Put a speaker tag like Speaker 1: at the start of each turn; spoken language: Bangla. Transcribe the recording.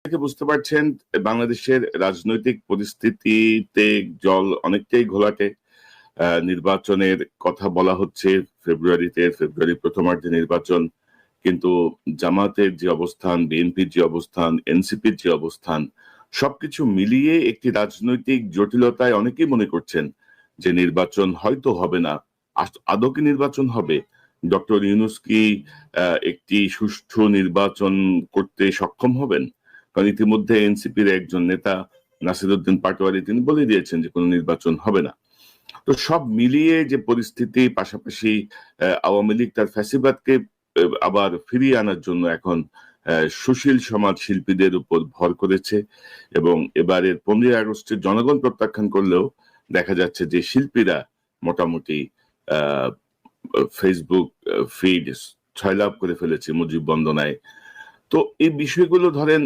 Speaker 1: থেকে বুঝতে পারছেন বাংলাদেশের রাজনৈতিক পরিস্থিতিতে জল অনেকটাই ঘোলাটে। নির্বাচনের কথা বলা হচ্ছে ফেব্রুয়ারি প্রথমার্ধে নির্বাচন, কিন্তু জামাতের যে অবস্থান, বিএনপির যে অবস্থান, এনসিপির যে অবস্থান, সবকিছু মিলিয়ে একটি রাজনৈতিক জটিলতায় অনেকেই মনে করছেন যে নির্বাচন হয়তো হবে না। আদৌ কি নির্বাচন হবে? ডক্টর ইউনূস কি একটি সুষ্ঠু নির্বাচন করতে সক্ষম হবেন? কারণ ইতিমধ্যে এনসিপির একজন নেতা নাসিরউদ্দিন পাটোয়ারি তিনি বলে দিয়েছেন যে কোনো নির্বাচন হবে না। তো সব মিলিয়ে যে পরিস্থিতি, পাশাপাশি আওয়ামী লীগ তার ফ্যাসিবাদকে আবার ফিরিয়ে আনার জন্য এখন সুশীল সমাজ শিল্পীদের উপর ভর করেছে, এবং এবারের 15ই আগস্টের জনগণ প্রত্যাখ্যান করলেও দেখা যাচ্ছে যে শিল্পীরা মোটামুটি আহ ফেসবুক ফিড ছয়লাভ করে ফেলেছে মুজিব বন্দনায়। তো এই বিষয়গুলো ধরেন